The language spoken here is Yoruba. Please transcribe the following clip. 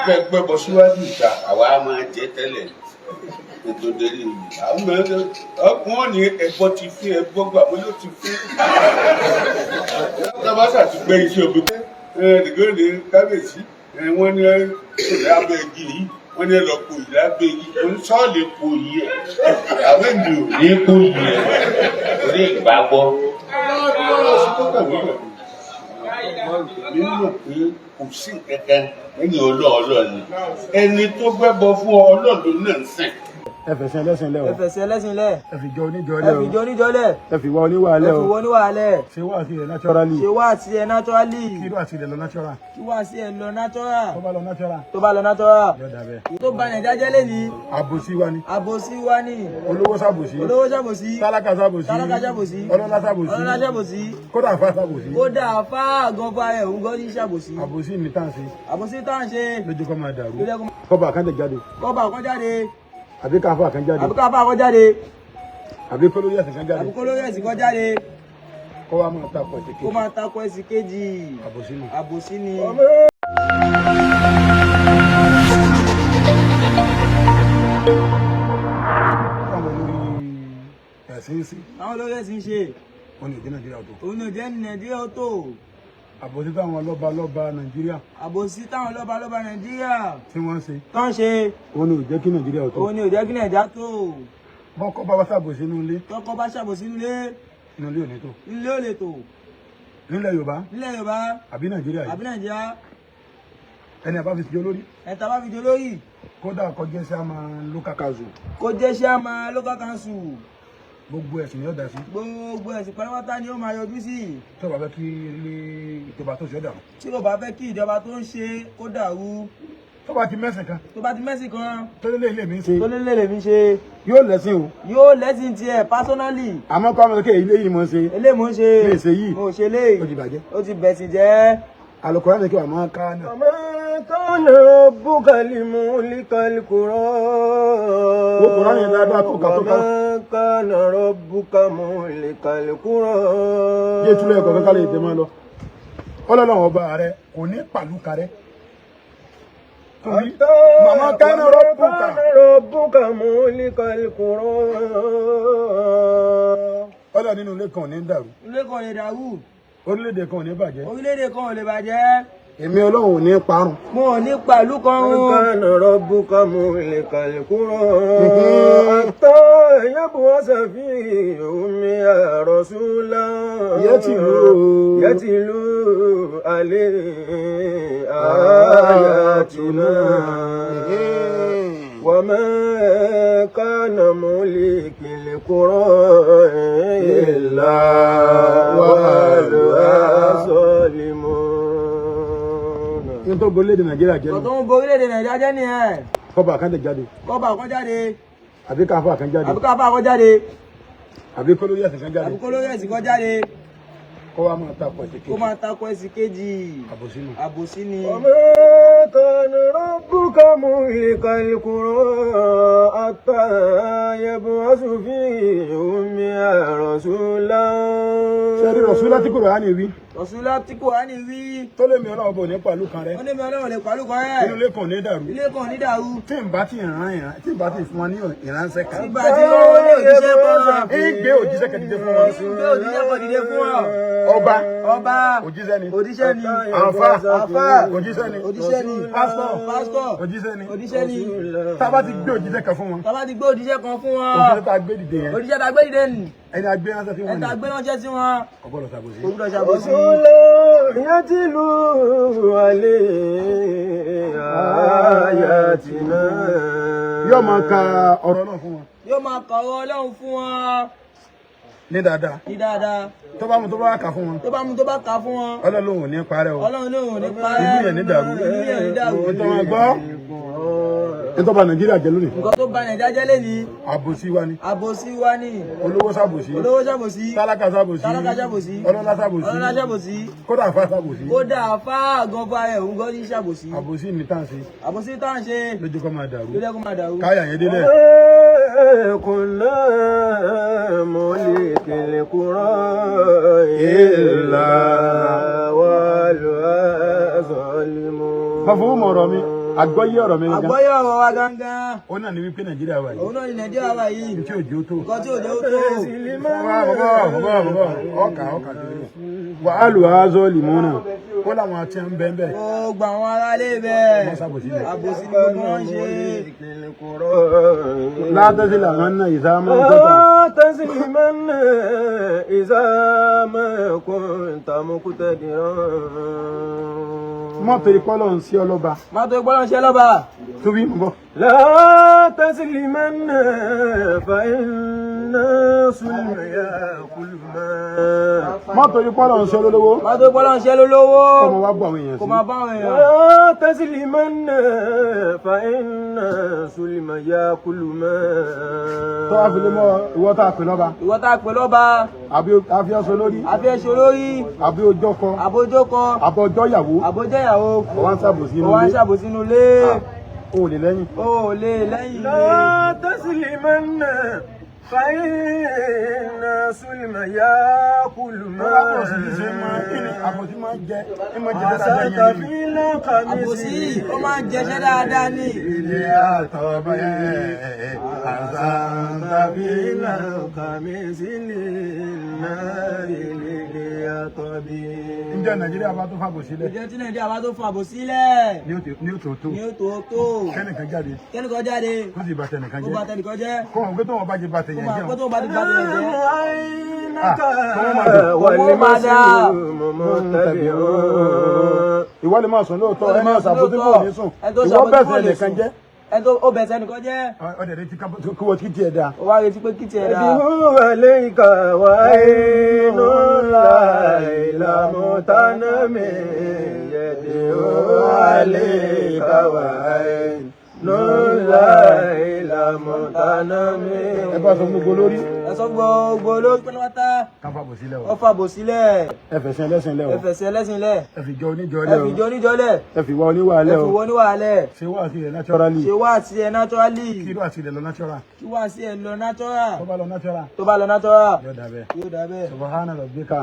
pẹ́ bọ́ síwájú ìta àwa máa jẹ tẹ́lẹ̀ ètò ìdẹ́rẹ́ yìí àwọn mẹ́rin ọkùnrin ní ẹ̀bọ ti fi ẹ̀bọ gbà wọ́n ló ti fi. tábàtà ti gbẹ iṣẹ́ òbí pé ẹ̀ẹ́dẹ̀gbẹ́rẹ́ kábíyèsí wọ́n ní abẹ́ igi yìí wọ́n ní ẹlọ́pọ̀ yìí lábẹ́ yìí wọ́n sọ́ọ̀lì kò yí ẹ̀ àwọn ènìyàn ní kò yí ẹ̀ orí ìgbàgbọ́. nínú pé kò sí kankan lẹ́yìn ọlọ́ọ̀lọ́ ni ẹni tó gbẹ́bọ fún ọlọ́ọ̀lọ́ náà ń sìn. ẹ fẹsẹ̀ ẹlẹ́sìn lẹ́ o. ẹ fẹsẹ̀ ẹlẹ́sìn lẹ́. ẹ fi jọ oníjọ lẹ́ o. ẹ fi jọ oníjọ lẹ́. ẹ fi wá oníwà lẹ́ o. ẹ fi wá oníwà lẹ́. ṣé wá sí ẹ naturally. ṣé wá sí ẹ naturally. kí ló àti ilẹ̀ lọ natural. kí wá sí ẹ lọ natural. tó bá lọ natural. tó bá lọ natural. yóò dàbẹ̀. tó bá nàìjíríà jẹ́ lẹ́ni. àbòsí wa ni. àbòsí wa ni. olówó ṣàbòsí. olówó ṣàbòsí. tálákà ṣàbòsí. tálákà ṣàbòsí. ọlọ́lá ṣàbòsí. ọlọ́lá ṣàbòsí. kódà àfà ṣàbòsí. kódà àfà àgànfà ẹ̀ ń gọ́ ní ṣàbòsí. àbòsí ní tá à ń ṣe. àbòsí tá à ń ṣe. lójú kọ́ máa dàrú. kọ́ba àkàndé jáde. kọ́ba àkàn jáde. àbí káfà kan jáde. àbí káfà kan jáde. àbí kólórí ẹ̀sìn kan jáde. àbí kólórí ẹ̀sìn kan jáde. kó wá máa takò ẹ̀sìn kejì. kó máa takò ẹ̀sìn kejì. àbòsí ni. àbòsí ni. àwọn olórí ẹ̀sìn ṣe. àwọn olórí ẹ̀sìn ṣe. wọn ní ìdí nàìjíríà tó. òun ò jẹ́ nàìjíríà tó. àbòsí táwọn lọ́ba nàìjíríà. àbòsí táwọn lọ́ba nàìjíríà. tí wọ́n ń ṣe. tán ṣe. òun ni ò jẹ́ kí nàìjíríà tó. òun ni ò jẹ́ kí nàìjíríà tó. bọ́kọ́ bá wá ṣàbòsí inú ilé. tọkọ bá ṣàbòsí inú ilé. inú ilé ò ní tó. ilé ò lè tó. nílẹ̀ yorùbá. nílẹ̀ yorùbá. àbí nàìjíríà yìí. àbí nàìjíríà. ẹni àbá fi ti olórí. ẹ̀ta bá fi di olórí. kódà kọjá sí àmà local council. kó jẹ́ sí àmà local council. gbogbo ẹ̀sìn ni ó dá sí. gbogbo ẹ̀sìn pátápátá ni ó máa yọjú sí. tí ó bá fẹ́ kí ilé ìjọba tó ṣe ó dàrú. tí ó bá fẹ́ kí ìjọba tó ń ṣe kó dàrú. tó bá ti mẹ́sìn kan. tó bá ti mẹ́sìn kan. tó lé ilé mi ń ṣe. tó lé lè mi ṣe. yóò lẹ́sìn o. yóò lẹ́sìn tiẹ̀ personally. àmọ́ kọ́ ọmọ kékeré ilé yìí mo ń ṣe. eléyìí mo ń ṣe. mi ì ṣe yìí. mo ṣe léyìí. ó ti bàjẹ́. ó ti bẹ̀sìn jẹ́. Al-Qur'an ní kí wàá máa ká náà. كان ربك لمهلك القرى وما كان ربك مهلك القرى. yé túlẹ̀ ẹ̀kọ́ kankan lè tẹ̀ máa lọ. ọlọ́run ọba rẹ kò ní pàlúkà rẹ. màmá kánà ربك مهلك القرى. ọlọ́run nínú ilé kan ò ní dàrú. ilé kan ò lè dàrú. orílẹ̀-èdè kan ò ní bàjẹ́. orílẹ̀-èdè kan ò lè bàjẹ́. èmi ọlọ́run ò ní parun. mo ò ní pàlú kan rún. كان ربك مهلك القرى حتى يبعث في أمها رسولا يتلو عليه آياتنا وما كان مهلك القرى إلا وأهلها ظالمون. ní tó borílẹ̀-èdè nàìjíríà jẹ́ ọ̀tọ̀ ń borílẹ̀-èdè nàìjíríà jẹ́ ni ẹ̀. kọ́ba àkàndé jáde. kọ́ba àkàn jáde. àbí káfà kan jáde. àbí káfà àkàn jáde. àbí kólórí ẹ̀sìn kan jáde. àbí kólórí ẹ̀sìn kan jáde. kó wá máa takò ẹ̀sìn kejì. kó máa takò ẹ̀sìn kejì. àbòsí ni. àbòsí ni. وما كان ربك مهلك القرى حتى يبعث في أمها رسولا. sẹ́ẹ̀rí rọ̀ṣúlá tí Kùránì wí. rọ̀ṣúlá tí Kùránì wí. tó lé mi ọlọ́run bò ní pàlú kan rẹ. ó ní mi ọlọ́run lè pàlú kan rẹ̀. inú ilé kan ò ní dàrú. ilé kan ò ní dàrú. tí n bá ti fún wọn ní ìránṣẹ́ kan. tí bá ti rán ní òjíṣẹ́ kan. ń gbé òjíṣẹ́ kan dìde fún wọn. gbé òjíṣẹ́ kan dìde fún ọ. ọba òjíṣẹ́ ni. àfà òjíṣẹ́ ni. pásítọ̀ òjíṣẹ́ ni. tá a bá ti gbé òjíṣẹ́ kan fún wọn. tá a bá ti gbé òjíṣẹ́ kan fún wọn. òjíṣẹ́ tá a gbé dìde yẹn. òjíṣẹ́ tá a gbé dìde nì. ẹni a gbé ránṣẹ́ sí wọn ni. ẹni a gbé ránṣẹ́ sí wọn. ọgbọ́dọ̀ ṣàbòsí. ògbọ́dọ̀ ṣàbòsí. يتلو عليه آياتنا. yóò máa ka ọ̀rọ̀ náà fún wọn. yóò máa kọ̀rọ̀ Ọlọ́run fún wọn. ní dáadáa. ní dáadáa. tó bá mu tó bá kà fún wọn. tó bá mu tó bá kà fún wọn. ọlọ́run ò ní parẹ́ o. ọlọ́run lóhùn ní parẹ́. ìlú yẹn ní dàrú. ìlú yẹn ní dàrú. ètò wọn gbọ́. ètò bá nàìjíríà jẹ lónìí. nǹkan tó bà nàìjíríà jẹ́ lẹ́ni. àbòsí wa ni. àbòsí wa ni. olówó ṣàbòsí. olówó ṣàbòsí. tálákà ṣàbòsí. tálákà ṣàbòsí. ọlọ́lá ṣàbòsí. ọlọ́lá ṣàbòsí. kódà àfà ṣàbòsí. kódà àfà àgànfà ẹ̀ ń gọ́ ní ṣàbòsí. àbòsí ní tá à ń ṣe. àbòsí tá à ń ṣe. lójú kọ́ máa dàrú. lójú kọ́ máa dàrú. káyà yẹn délẹ̀. كنا مهلك القرى إلا وأهلها ظالمون. مفهوم ọ̀rọ̀ mi. àgbọ́yé ọ̀rọ̀ mi gangan. àgbọ́yé ọ̀rọ̀ wa gangan. Ó náà ní wípé Nàìjíríà wà yìí. Òun náà ní Nàìjíríà wà yìí. Tí òjò tó. Nǹkan tí òjò tó. Ọkà wàhálù àázọ́ lìmọ́nà. Ó láwọn àti ẹ̀ ń bẹ́ẹ̀ bẹ́ẹ̀. Ó gba àwọn aráalé bẹ́ẹ̀. Àbòsí ni gbogbo wọn ń ṣe. Látọ́sí làwọn náà ìsámọ́ تسليمن إذا ما كنت مقتدرا má torí pọ́lọ̀ ń sí ọlọ́ba. Má torí pọ́lọ̀ ń ṣe lọ́ba. Tóbi ń bọ̀. لا تسليمن فإن سلم يأكل ما Má torí pọ́lọ̀ ń sí olólówó. Má torí pọ́lọ̀ ń ṣe lólówó. Kọ́mọ wá bọ̀ àwọn èèyàn sí. Kó máa bá àwọn èèyàn. لا تسليمن فإن سلم يأكل ما Tó wá fi lé mọ́ ìwọ tá a pè lọ́ba. Ìwọ tá a pè lọ́ba. Àbí afiọ́sọ lórí. Àbí ẹṣin olórí. Àbí ojọ́kọ. Àbójókọ. Àbọ̀jọ́ ìyàwó. Àbójẹ́yàwó. Ọwá ń ṣàbòsí inú Ó wá ń ilé. ṣàbòsí inú ilé. O ò lè lẹ́yìn. Ó lè lẹ́yìn ilé. لا تسليمن فإن سلم يأكل ما Àbòsí máa ń jẹ. Ẹ máa jẹ dáadáa عساك yẹn ni. في القميص Àbòsí ó máa ń jẹṣẹ́ dáadáa ní. Ilé àtọ̀bẹ̀ àṣà ń tàbí náà. القميص للنار لليطبي Ǹjẹ́ Nàìjíríà bá tó fàbòsí lẹ̀? Ìjọ tí Nàìjíríà bá tó fún àbòsí lẹ̀. Ní òtòótó. Ní ó tó tó. Kẹ́nìkan jáde. Kẹ́nìkan jáde. Kó sì bá tẹnìkan Kó jẹ́. bá tẹnìkan jẹ́. Kó wọn pé tó wọn bá jẹ bá Kó tẹ̀yàn máa jẹun. pé tó bá ti bá tẹnìkan jẹ́. عينك والمسلوم متبع Ìwọ lè máa sùn lóòótọ́. Ẹ máa ṣàbòsí kò ní sùn. Ẹni tó Ìwọ ṣàbòsí bẹ̀sẹ̀ kò lè nìkan sùn. jẹ́. Ẹni tó ó bẹ̀sẹ̀ nìkan jẹ́. Ọ̀dẹ̀ rẹ ti kí wọ́n kí tiẹ̀ dáa. Ó wá retí pé kí tiẹ̀ dà. يدعو عليك وعين الليل متنمي يدعو عليك وعين الليل متنمي Ẹ bá sọ gbogbo lórí. Ẹ sọ gbogbo olórí pẹ́lẹ́pátá. Ká fàbòsí lẹ̀ Ó o. fàbòsí lẹ̀. Ẹ fẹ̀sẹ̀ lẹ́sìn lẹ̀ o. Ẹ fẹ̀sẹ̀ ẹlẹ́sìn lẹ̀. Ẹ fi jọ oníjọ Ẹ lẹ̀ o. fi jọ oníjọ lẹ̀. Ẹ fi wá oníwà Ẹ lẹ̀ fi o. wọ níwàálẹ̀. Ṣé wá sí ilẹ̀ naturally? Ṣé wá sí ẹ naturally? Kí ló àti ilẹ̀ lọ natural? Kí wá sí ẹ lọ natural? Tó bá lọ natural. Tó bá lọ natural. Yóò dà bẹ́ẹ̀. Yóò dà bẹ́ẹ̀. Subhana rabbika.